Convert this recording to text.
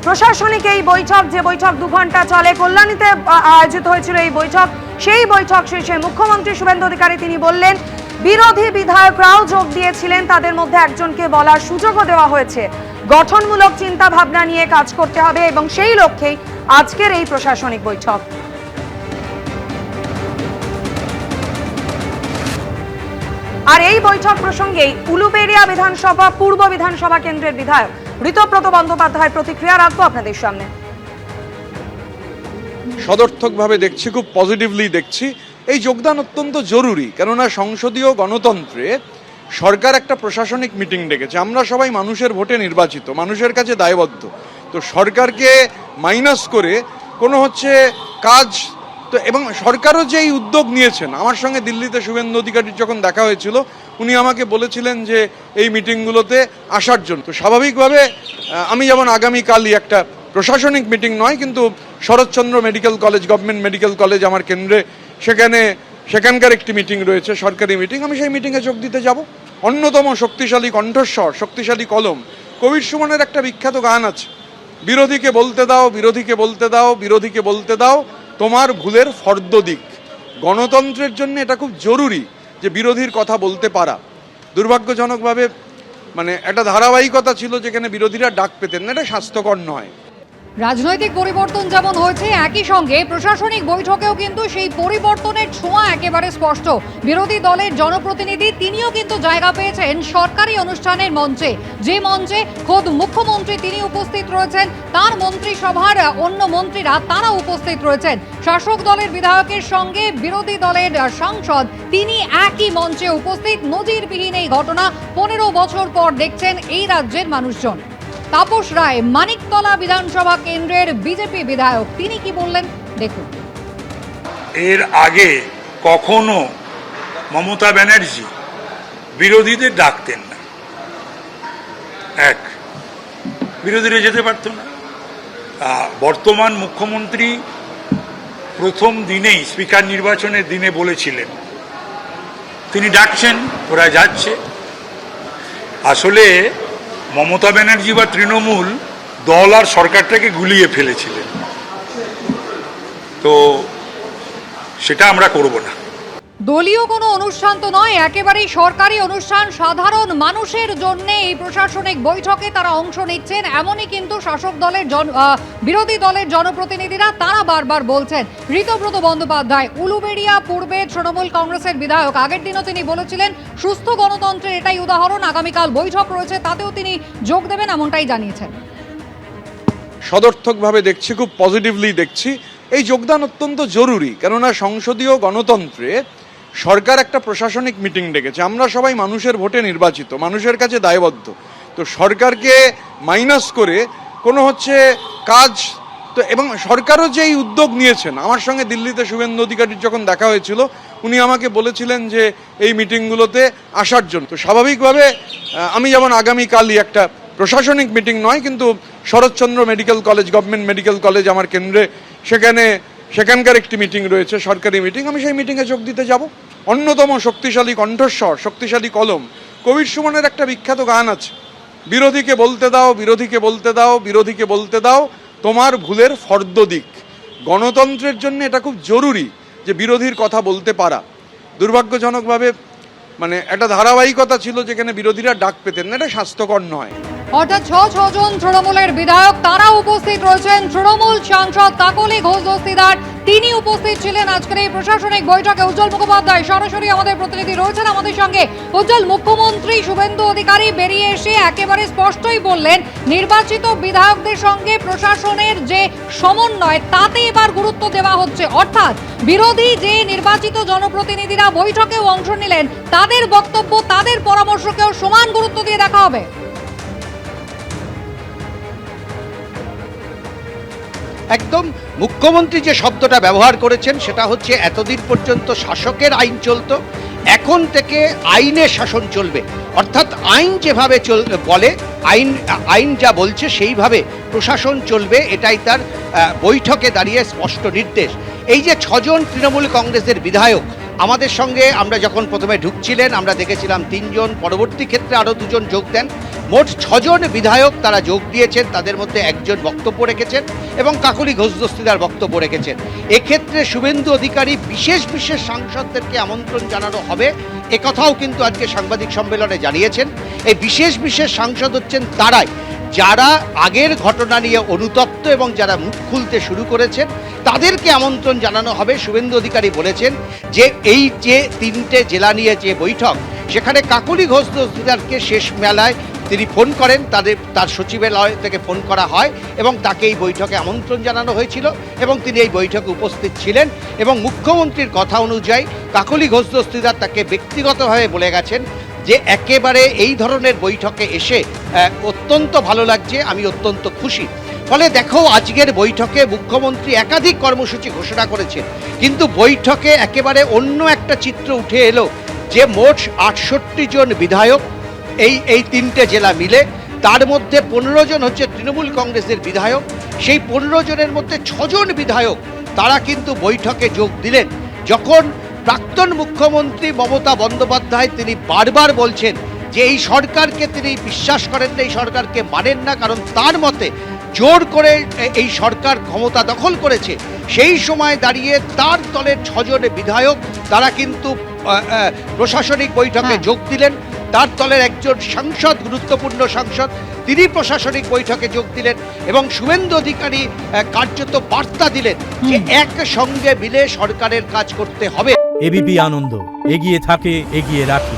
প্রশাসনিক এই বৈঠক, যে বৈঠক 2 ঘন্টা চলে, কল্যাণীতে আয়োজিত হয়েছিল এই বৈঠক, সেই বৈঠক শেষে মুখ্যমন্ত্রী শুভেন্দু অধিকারী তিনি বললেন বিরোধী বিধায়করাও যোগ দিয়েছিলেন, তাদের মধ্যে একজনকে বলার সুযোগও দেওয়া হয়েছে। গঠনমূলক চিন্তা ভাবনা নিয়ে কাজ করতে হবে এবং সেই লক্ষ্যেই আজকের এই প্রশাসনিক বৈঠক। আর এই বৈঠক প্রসঙ্গেই উলুবেড়িয়া বিধানসভা পূর্ব বিধানসভা কেন্দ্রের বিধায়ক ঋতব্রত বন্দ্যোপাধ্যায়ের প্রতিক্রিয়া রাখবো আপনাদের সামনে। সদর্থকভাবে দেখছি, খুব পজিটিভলি দেখছি। এই যোগদান অত্যন্ত জরুরি, কেননা সংসদীয় গণতন্ত্রে সরকার একটা প্রশাসনিক মিটিং ডেকেছে। আমরা সবাই মানুষের ভোটে নির্বাচিত, মানুষের কাছে দায়বদ্ধ। তো সরকারকে মাইনাস করে কোনো কাজ তো, এবং সরকারও যে এই উদ্যোগ নিয়েছেন, আমার সঙ্গে দিল্লিতে শুভেন্দু অধিকারীর যখন দেখা হয়েছিল উনি আমাকে বলেছিলেন যে এই মিটিংগুলোতে আসার জন্য। তো স্বাভাবিকভাবে আমি যেমন আগামীকালই একটা প্রশাসনিক মিটিং নয় কিন্তু Saratchandra medical college, government medical college আমার কেন্দ্রে, সেখানকার একটি মিটিং রয়েছে, সরকারি মিটিং, আমি সেই মিটিংয়ে যোগ দিতে যাব। অন্যতম শক্তিশালী কণ্ঠস্বর, শক্তিশালী কলম, কবির সুমনের একটা বিখ্যাত গান আছে, বিরোধীকে বলতে দাও, বিরোধীকে বলতে দাও, বিরোধীকে বলতে দাও তোমার ভুলের ফর্দ দিক। গণতন্ত্রের জন্য এটা খুব জরুরি যে বিরোধীর কথা বলতে পারা। দুর্ভাগ্যজনকভাবে একটা ধারাবাহিকতা ছিল যেখানে বিরোধীরা ডাক পেতেন না, এটা স্বাস্থ্যকর নয়। রাজনৈতিক পরিবর্তন যেমন হয়েছে, একই সঙ্গে প্রশাসনিক বৈঠকেও কিন্তু সেই পরিবর্তনের ছোঁয়া একেবারে স্পষ্ট। বিরোধী দলের জনপ্রতিনিধি তিনিও কিন্তু জায়গা পেয়েছেন সরকারি অনুষ্ঠানের মঞ্চে, যে মঞ্চে খোদ মুখ্যমন্ত্রী তিনি উপস্থিত রয়েছেন, তার মন্ত্রিসভার অন্য মন্ত্রীরা তারা উপস্থিত রয়েছেন। শাসক দলের বিধায়কের সঙ্গে বিরোধী দলের সাংসদ তিনি একই মঞ্চে উপস্থিত। নজিরবিহীন এই ঘটনা 15 বছর পর দেখছেন এই রাজ্যের মানুষজন। তাপস রায় মানিকতলা বিধানসভা কেন্দ্রের বিজেপি বিধায়ক, তিনি কি বললেন দেখুন। এর আগে কখনো মমতা ব্যানার্জি বিরোধীদের ডাকতেন না, বিরোধীরা যেতে পারত না। বর্তমান মুখ্যমন্ত্রী প্রথম দিনেই স্পিকার নির্বাচনের দিনে বলেছিলেন তিনি ডাকছেন, ওরা যাচ্ছে। আসলে মমতা ব্যানার্জি বা তৃণমূল দল আর সরকারটাকে গুলিয়ে ফেলেছিলেন, তো সেটা আমরা করব না। দলীয় কোনো অনুষ্ঠান তো নয়, একেবারেই সরকারি অনুষ্ঠান। সাধারণ মানুষের জন্য এই প্রশাসনিক বৈঠকে তারা অংশ নিচ্ছেন, এমনই কিন্তু শাসক দলের বিরোধী দলের জনপ্রতিনিধিরা তারা বারবার বলছেন। ঋতব্রত বন্দ্যোপাধ্যায় উলুবেড়িয়া পূর্বে তৃণমূল কংগ্রেসের বিধায়ক, আগের দিনও তিনি বলেছিলেন সুস্থ গণতন্ত্রের এটাই উদাহরণ। আগামীকাল বৈঠক রয়েছে, তাতেও তিনি যোগ দেবেন, এমনটাই জানিয়েছেন। সদর্থকভাবে দেখছি, খুব পজিটিভলি দেখছি। এই যোগদান অত্যন্ত জরুরি, কেননা সংসদীয় গণতন্ত্রে সরকার একটা প্রশাসনিক মিটিং ডেকেছে। আমরা সবাই মানুষের ভোটে নির্বাচিত, মানুষের কাছে দায়বদ্ধ। তো সরকারকে মাইনাস করে কোনো কাজ তো, এবং সরকারও যে এই উদ্যোগ নিয়েছেন, আমার সঙ্গে দিল্লিতে শুভেন্দু অধিকারীর যখন দেখা হয়েছিল উনি আমাকে বলেছিলেন যে এই মিটিংগুলোতে আসার জন্য। তো স্বাভাবিকভাবে আমি যেমন আগামীকালই একটা প্রশাসনিক মিটিং নয় কিন্তু Saratchandra medical college, government medical college আমার কেন্দ্রে, সেখানকার একটি মিটিং রয়েছে, সরকারি মিটিং, আমি সেই মিটিংয়ে যোগ দিতে যাব। অন্যতম শক্তিশালী কণ্ঠস্বর, শক্তিশালী কলম, কবির সুমনের একটা বিখ্যাত গান আছে, বিরোধীকে বলতে দাও, বিরোধীকে বলতে দাও, বিরোধীকে বলতে দাও তোমার ভুলের ফর্দ দিক। গণতন্ত্রের জন্য এটা খুব জরুরি যে বিরোধীর কথা বলতে পারা। দুর্ভাগ্যজনকভাবে একটা ধারাবাহিকতা ছিল যেখানে বিরোধীরা ডাক পেতেন না, এটা স্বাস্থ্যকর নয়। অর্থাৎ 6 তৃণমূলের বিধায়ক তারা উপস্থিত রয়েছেন। তৃণমূল সাংসদ কাকলি ঘোষ দস্তিদার তিনি উপস্থিত ছিলেন আজকের এই প্রশাসনিক বৈঠকে। উজ্জ্বল মুখোপাধ্যায় সরাসরি আমাদের প্রতিনিধি রয়েছেন আমাদের সঙ্গে। উজ্জ্বল, মুখ্যমন্ত্রী শুভেন্দু অধিকারী বেরিয়ে এসে একেবারে স্পষ্টই বললেন নির্বাচিত বিধায়কদের সঙ্গে প্রশাসনের যে সমন্বয় তাতে এবার গুরুত্ব দেওয়া হচ্ছে। অর্থাৎ বিরোধী যে নির্বাচিত জনপ্রতিনিধিরা বৈঠকেও অংশ নিলেন তাদের বক্তব্য, তাদের পরামর্শকেও সমান গুরুত্ব দিয়ে দেখা হবে। একদম মুখ্যমন্ত্রী যে শব্দটা ব্যবহার করেছেন সেটা হচ্ছে এতদিন পর্যন্ত শাসকের আইন চলতো, এখন থেকে আইনের শাসন চলবে। অর্থাৎ আইন যেভাবে বলে, আইন যা বলছে সেইভাবে প্রশাসন চলবে, এটাই তার বৈঠকে দাঁড়িয়ে স্পষ্ট নির্দেশ। এই যে 6 তৃণমূল কংগ্রেসের বিধায়ক আমাদের সঙ্গে, আমরা যখন প্রথমে ঢুকছিলেন আমরা দেখেছিলাম 3 জন, পরবর্তী ক্ষেত্রে আরও 2 জন যোগ দেন। মোট 6 জন বিধায়ক তারা যোগ দিয়েছেন, তাদের মধ্যে একজন বক্তব্য রেখেছেন এবং কাকলি ঘোষ দস্তিদার বক্তব্য রেখেছেন। এক্ষেত্রে শুভেন্দু অধিকারী বিশেষ বিশেষ সাংসদদেরকে আমন্ত্রণ জানানো হবে একথাও কিন্তু আজকে সাংবাদিক সম্মেলনে জানিয়েছেন। এই বিশেষ বিশেষ সাংসদ হচ্ছেন তারাই যারা আগের ঘটনা নিয়ে অনুতপ্ত এবং যারা মুখ খুলতে শুরু করেছেন, তাদেরকে আমন্ত্রণ জানানো হবে। শুভেন্দু অধিকারী বলেছেন যে এই যে 3টে জেলা নিয়ে যে বৈঠক, সেখানে কাকলি ঘোষ দস্তিদারকে শেষ মেলায় তিনি ফোন করেন, তার সচিবালয় থেকে ফোন করা হয় এবং তাকে এই বৈঠকে আমন্ত্রণ জানানো হয়েছিল এবং তিনি এই বৈঠকে উপস্থিত ছিলেন এবং মুখ্যমন্ত্রীর কথা অনুযায়ী কাকলি ঘোষ দস্তিদার তাকে ব্যক্তিগতভাবে বলে গেছেন যে একেবারে এই ধরনের বৈঠকে এসে অত্যন্ত ভালো লাগছে, আমি অত্যন্ত খুশি। ফলে দেখো আজকের বৈঠকে মুখ্যমন্ত্রী একাধিক কর্মসূচি ঘোষণা করেছেন, কিন্তু বৈঠকে একেবারে অন্য একটা চিত্র উঠে এলো যে মোট 68 জন বিধায়ক এই 3টে জেলা মিলে, তার মধ্যে 15 জন হচ্ছে তৃণমূল কংগ্রেসের বিধায়ক। সেই 15 জনের মধ্যে 6 জন বিধায়ক তারা কিন্তু বৈঠকে যোগ দিলেন। যখন প্রাক্তন মুখ্যমন্ত্রী মমতা বন্দ্যোপাধ্যায় তিনি বারবার বলছেন যে এই সরকারকে তিনি বিশ্বাস করেন না, এই সরকারকে মানেন না, কারণ তার মতে জোর করে এই সরকার ক্ষমতা দখল করেছে, সেই সময় দাঁড়িয়ে তার দলের 6 জন বিধায়ক তারা কিন্তু প্রশাসনিক বৈঠকে যোগ দিলেন। তার দলের একজন সাংসদ, গুরুত্বপূর্ণ সাংসদ, তিনি প্রশাসনিক বৈঠকে যোগ দিলেন এবং শুভেন্দু অধিকারী কার্যত বার্তা দিলেন যে একসঙ্গে মিলে সরকারের কাজ করতে হবে। এবিপি আনন্দ, এগিয়ে থাকে, এগিয়ে রাখে।